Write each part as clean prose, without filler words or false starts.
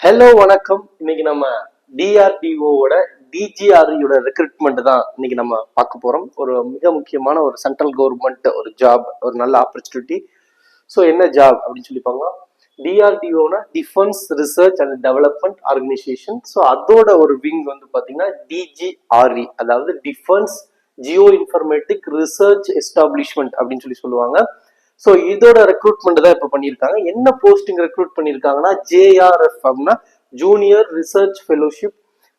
Hello வணக்கம். இன்னைக்கு நம்ம டிஆர்டிஓட டிஜிஆர்இயோட ரெக்ரூட்மெண்ட் தான் இன்னைக்கு நம்ம பார்க்க போறோம். ஒரு மிக முக்கியமான ஒரு சென்ட்ரல் கவர்மெண்ட் ஒரு ஜாப், ஒரு நல்ல ஆப்பர்ச்சுனிட்டி. ஸோ என்ன ஜாப் அப்படின்னு சொல்லி பார்க்கலாம். டிஆர்டிஓனா defence research and development organisation. So அதோட ஒரு விங் வந்து பார்த்தீங்கன்னா டிஜிஆர்இ, அதாவது defence geo informatic research establishment அப்படின்னு சொல்லி சொல்லுவாங்க. ஸோ இதோட ரெக்ரூட்மெண்ட் தான் இப்போ பண்ணியிருக்காங்க. என்ன போஸ்டிங் ரெக்ரூட் பண்ணியிருக்காங்கன்னா ஜேஆர்எஃப் அப்படின்னா junior research fellowship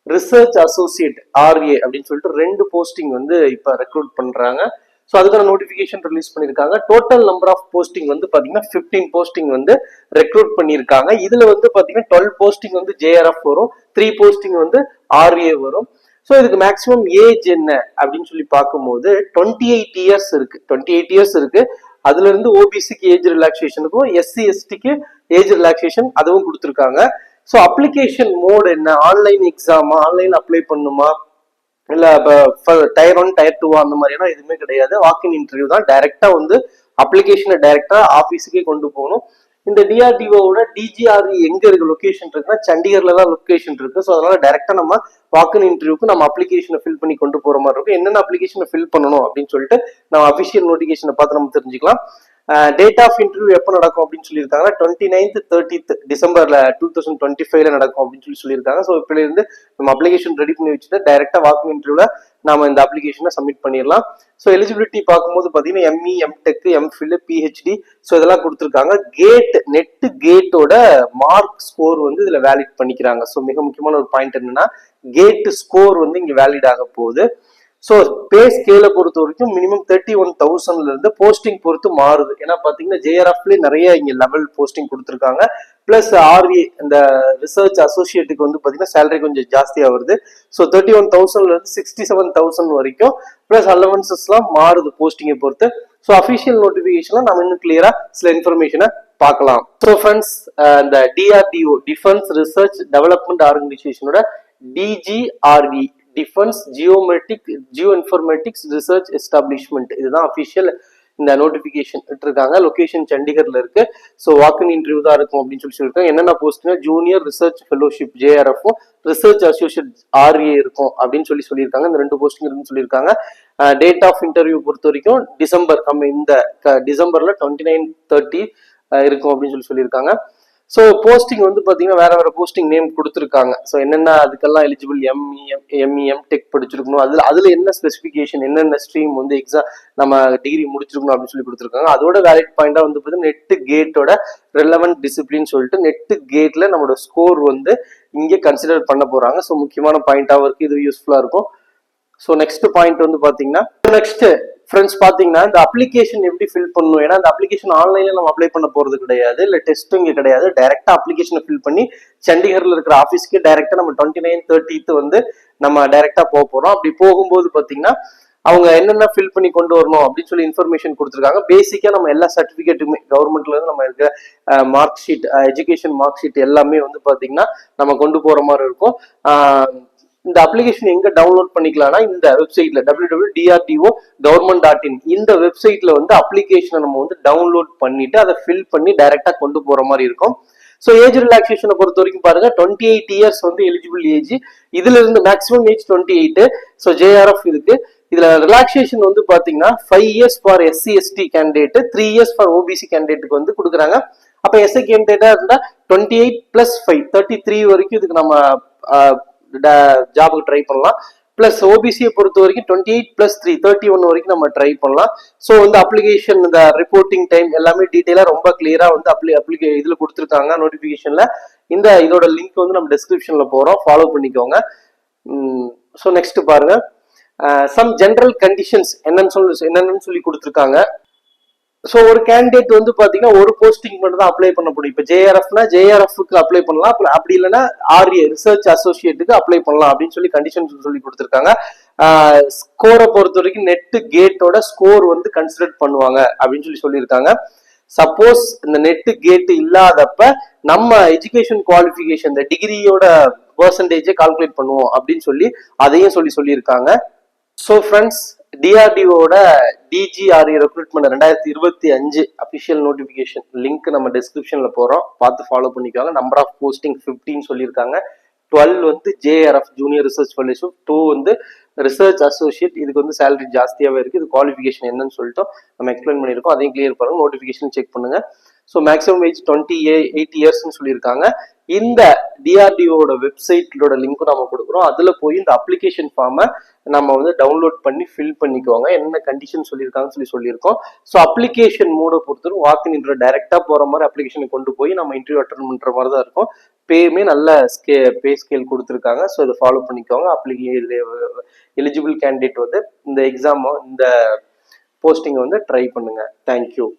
research associate RA அப்படின்னு சொல்லிட்டு 2 போஸ்டிங் வந்து இப்போ ரெக்ரூட் பண்றாங்க. ஸோ அதுக்கான நோட்டிஃபிகேஷன் ரிலீஸ் பண்ணியிருக்காங்க. டோட்டல் நம்பர் ஆஃப் போஸ்டிங் வந்து பார்த்தீங்கன்னா 15 போஸ்டிங் வந்து ரெக்ரூட் பண்ணியிருக்காங்க. இதுல வந்து பார்த்தீங்கன்னா 12 போஸ்டிங் வந்து ஜேஆர்எஃப் வரும், 3 போஸ்டிங் வந்து ஆர்ஏ வரும். ஸோ இதுக்கு மேக்ஸிமம் ஏஜ் என்ன அப்படின்னு சொல்லி பார்க்கும்போது 28 இயர்ஸ் இருக்கு. 28 இயர்ஸ் இருக்கு. அதுல இருந்து ஓபிசிக்கு ஏஜ் ரிலாக்ஸேஷனுக்கும் எஸ்சி எஸ்டிக்கு ஏஜ் ரிலாக்ஸேஷன் அதுவும் கொடுத்துருக்காங்க. ஸோ அப்ளிகேஷன் மோட் என்ன, ஆன்லைன் எக்ஸாமா, ஆன்லைன் அப்ளை பண்ணுமா, இல்ல டயர் 1 டயர் 2 அந்த மாதிரினா எதுவுமே கிடையாது. வாக்கின் இன்டர்வியூ தான். டைரக்டா வந்து அப்ளிகேஷனை டைரக்டா ஆபீஸுக்கே கொண்டு போகணும். இந்த டிஆர்டிஓட டிஜிஆர்இ எங்க இருக்கு லொகேஷன் இருக்குன்னா சண்டிகர்ல தான் லொகேஷன் இருக்கு. ஸோ அதனால டைரக்டா நம்ம வாக்கின் இன்டர்வியூக்கு நம்ம அப்ளிகேஷனை ஃபில் பண்ணி கொண்டு போற மாதிரி இருக்கும். என்னென்ன அப்ளிகேஷனை ஃபில் பண்ணணும் அப்படின்னு சொல்லிட்டு நம்ம அபிஷியல் நோட்டிபிகேஷனை பார்த்து நம்ம தெரிஞ்சுக்கலாம். டேட் ஆஃப் இன்டர்வியூ எப்போ நடக்கும் அப்படின்னு சொல்லியிருக்காங்க. 29th 30th டிசம்பர்ல 2025 நடக்கும் அப்படின்னு சொல்லியிருக்காங்க. ஸோ இப்போ இருந்து நம்ம அப்ளிகேஷன் ரெடி பண்ணி வச்சுட்டு டைரக்டா வாக்கின் இன்டர்வியூல நாம இந்த அப்ளிகேஷனை சப்மிட் பண்ணிடலாம். ஸோ எலிஜிபிலிட்டி பார்க்கும்போது பார்த்தீங்கன்னா M E, M Tech, M Phil, PhD so இதெல்லாம் கொடுத்துருக்காங்க. நெட் கேட்டோட மார்க் ஸ்கோர் வந்து இதுல வேலிட் பண்ணிக்கிறாங்க. ஸோ மிக முக்கியமான ஒரு பாயிண்ட் என்னன்னா கேட் ஸ்கோர் வந்து இங்க வேலிட் ஆக போகுது. ஸோ பே ஸ்கேலை பொறுத்த வரைக்கும் மினிமம் 31,000 இருந்து போஸ்டிங் பொறுத்து மாறுது. ஏன்னா பாத்தீங்கன்னா ஜேஆர்எஃப்ல நிறைய இங்க லெவல் போஸ்டிங் கொடுத்துருக்காங்க. பிளஸ் ஆர்ஏ இந்த ரிசர்ச் அசோசியேட்டுக்கு வந்து பாத்தீங்கன்னா சேலரி கொஞ்சம் ஜாஸ்தியா வருது. ஸோ 31,000 இருந்து 67,000 வரைக்கும் பிளஸ் அலவன்சஸ் எல்லாம் மாறுது போஸ்டிங்கை பொறுத்து. ஸோ அபிஷியல் நோட்டிபிகேஷன்ல நம்ம இன்னும் கிளியரா சில இன்ஃபர்மேஷனை பார்க்கலாம். ஸோ ஃப்ரெண்ட்ஸ், இந்த டிஆர்டிஓ டிஃபென்ஸ் ரிசர்ச் டெவலப்மெண்ட் ஆர்கனைசேஷனோட DGRE defence geo informatics research establishment இதுதான் அபிஷியல் இந்த நோட்டிபிகேஷன் விட்டுருக்காங்க. லொகேஷன் சண்டிகர்ல இருக்கு. ஸோ வாக்கின் இன்டர்வியூ தான் இருக்கும் அப்படின்னு சொல்லியிருக்காங்க. என்னென்ன போஸ்ட்னா ஜூனியர் ரிசர்ச் ஃபெலோஷிப் ஜேஆர்எஃப்பும் ரிசர்ச் அசோசியேட் ஆர்ஏ இருக்கும் அப்படின்னு சொல்லியிருக்காங்க. இந்த 2 போஸ்டிங் இருக்குன்னு சொல்லியிருக்காங்க. டேட் ஆஃப் இன்டர்வியூ பொறுத்த வரைக்கும் டிசம்பர், நம்ம இந்த டிசம்பர்ல 29, 30 இருக்கும் அப்படின்னு சொல்லியிருக்காங்க. ஸோ போஸ்டிங் வந்து பார்த்தீங்கன்னா வேற வேற போஸ்டிங் நேம் கொடுத்துருக்காங்க. ஸோ என்னென்ன அதுக்கெல்லாம் எலிஜிபிள் எம்இ, எம்டெக் படிச்சிருக்கணும், அதுல என்ன ஸ்பெசிஃபிகேஷன், என்னென்ன ஸ்ட்ரீம் வந்து எக்ஸாம் நம்ம டிகிரி முடிச்சிருக்கணும் அப்படின்னு சொல்லி கொடுத்துருக்காங்க. அதோட வேலிட் பாயிண்டா வந்து பார்த்தீங்கன்னா நெட் கேட்டோட ரெலவென்ட் டிசிப்ளின் சொல்லிட்டு நெட் கேட்ல நம்மளோட ஸ்கோர் வந்து இங்கே கன்சிடர் பண்ண போறாங்க. ஸோ முக்கியமான பாயிண்டாகவும் இருக்கு, இது யூஸ்ஃபுல்லா இருக்கும். ஸோ நெக்ஸ்ட் பாயிண்ட் வந்து பாத்தீங்கன்னா நெக்ஸ்ட் ஃப்ரெண்ட்ஸ் பாத்தீங்கன்னா இந்த அப்ளிகேஷன் எப்படி ஃபில் பண்ணணும். ஏன்னா இந்த அப்ளிகேஷன் ஆன்லைன்ல நம்ம அப்ளை பண்ண போறது கிடையாது, இல்ல டெஸ்ட்டும் இங்க கிடையாது. டைரக்டா அப்ளிகேஷனை ஃபில் பண்ணி சண்டிகர்ல இருக்கிற ஆஃபீஸ்க்கு டைரக்டா நம்ம 29, 30th வந்து நம்ம டைரக்டா போக போறோம். அப்படி போகும்போது பாத்தீங்கன்னா அவங்க என்னென்ன ஃபில் பண்ணி கொண்டு வரணும் அப்படின்னு சொல்லி இன்ஃபர்மேஷன் கொடுத்துருக்காங்க. பேசிக்கா நம்ம எல்லா சர்டிபிகேட்டுமே கவர்மெண்ட்ல இருந்து நம்ம இருக்கிற mark sheet, education mark sheet எல்லாமே வந்து பாத்தீங்கன்னா நம்ம கொண்டு போற மாதிரி இருக்கும். இந்த அப்ளிகேஷன் எங்க டவுன்லோட் பண்ணிக்கலாம்னா இந்த வெப்சைட்ல www.drdo.government.in இந்த வெப்சைட்ல வந்து அப்ளிகேஷனை நம்ம வந்து டவுன்லோட் பண்ணிட்டு அதை ஃபில் பண்ணி டைரக்டா கொண்டு போற மாதிரி இருக்கும். ஸோ ஏஜ் ரிலாக்ஸேஷனை பொறுத்த வரைக்கும் பாருங்க 28 இயர்ஸ் வந்து எலிஜிபிள் ஏஜ். இதுல இருந்து மேக்ஸிமம் ஏஜ் 28. ஸோ ஜேஆர்எஃப் இருக்கு. இதுல ரிலாக்ஸேஷன் வந்து பாத்தீங்கன்னா 5 years for SC ST candidate, 3 years for OBC கேண்டிடேட்டுக்கு வந்து கொடுக்குறாங்க. அப்ப எஸ்சி கேண்டிடேட்டா இருந்தா 28 + 5 33 வரைக்கும் இதுக்கு நம்ம ஜாபுக்கு ட்ரை பண்ணலாம். பிளஸ் ஓபிசியை பொறுத்த வரைக்கும் 28 + 3 31 வரைக்கும் நம்ம ட்ரை பண்ணலாம். ஸோ வந்து அப்ளிகேஷன் இந்த ரிப்போர்ட்டிங் டைம் எல்லாமே டீட்டெயிலா ரொம்ப கிளியரா வந்து இதுல கொடுத்துருக்காங்க நோட்டிபிகேஷன்ல. இதோட லிங்க் வந்து நம்ம டிஸ்கிரிப்ஷன்ல போறோம், ஃபாலோ பண்ணிக்கோங்க. ஸோ நெக்ஸ்ட் பாருங்க, சம் ஜெனரல் கண்டிஷன்ஸ் என்னன்னு சொல்லி கொடுத்துருக்காங்க. ஸோ ஒரு கேண்டிடேட் வந்து பாத்தீங்கன்னா ஒரு போஸ்டிங் மட்டும் தான் அப்ளை பண்ண முடியும். இப்போ ஜேஆர்எஃப்னா ஜேஆர்எஃப்க்கு அப்ளை பண்ணலாம், அப்படி இல்லைன்னா ஆர்ஏ ரிசர்ச் அசோசியேட்டுக்கு அப்ளை பண்ணலாம் அப்படின்னு சொல்லி கண்டிஷன் சொல்லி கொடுத்துருக்காங்க. ஸ்கோரை பொறுத்த வரைக்கும் நெட் கேட்டோட ஸ்கோர் வந்து கன்சிடர் பண்ணுவாங்க அப்படின்னு சொல்லியிருக்காங்க. சப்போஸ் இந்த நெட் கேட் இல்லாதப்ப நம்ம எஜுகேஷன் குவாலிஃபிகேஷன் இந்த டிகிரியோட பெர்சன்டேஜை கால்குலேட் பண்ணுவோம் அப்படின்னு சொல்லி அதையும் சொல்லியிருக்காங்க. ஸோ ஃப்ரெண்ட்ஸ், டிஆர்டிஓட DGRE recruitment 2025 official notification link நம்ம டிஸ்கிரிப்ஷன்ல போறோம், பார்த்து ஃபாலோ பண்ணிக்கோங்க. நம்பர் ஆஃப் போஸ்டிங் 15 சொல்லியிருக்காங்க. 12 வந்து ஜேஆர்எஃப் ஜூனியர் ரிசர்ச் ஃபெலோஷிப், 2 வந்து ரிசர்ச் அசோசியேட். இதுக்கு வந்து சேலரி ஜாஸ்தியாவே இருக்கு. இது குவாலிஃபிகேஷன் என்னன்னு சொல்லிட்டு நம்ம எக்ஸ்பிளைன் பண்ணியிருக்கோம், அதையும் கிளியர் பண்ணுங்க. நோட்டிஃபிகேஷன் செக் பண்ணுங்க. ஸோ மேக்ஸிமம் ஏஜ் 8 இயர்ஸ்ன்னு சொல்லியிருக்காங்க. இந்த டிஆர்டிஓட வெப்சைட்டோட லிங்க்கும் நம்ம கொடுக்குறோம். அதுல போய் இந்த அப்ளிகேஷன் ஃபார்மை நம்ம வந்து டவுன்லோட் பண்ணி ஃபில் பண்ணிக்கோங்க. என்ன கண்டிஷன் சொல்லியிருக்காங்கன்னு சொல்லியிருக்கோம். ஸோ அப்ளிகேஷன் மூட பொறுத்தவரை வாக்கின் இன்டர்வியூ டைரக்டா போற மாதிரி அப்ளிகேஷனை கொண்டு போய் நம்ம இன்டர்வியூ அட்டன் பண்ற மாதிரி தான் இருக்கும். பேமே நல்ல பே ஸ்கேல் கொடுத்துருக்காங்க. ஸோ இதை ஃபாலோ பண்ணிக்கோங்க. எலிஜிபிள் கேண்டிடேட் வந்து இந்த எக்ஸாம் இந்த போஸ்டிங் வந்து ட்ரை பண்ணுங்க. தேங்க்யூ.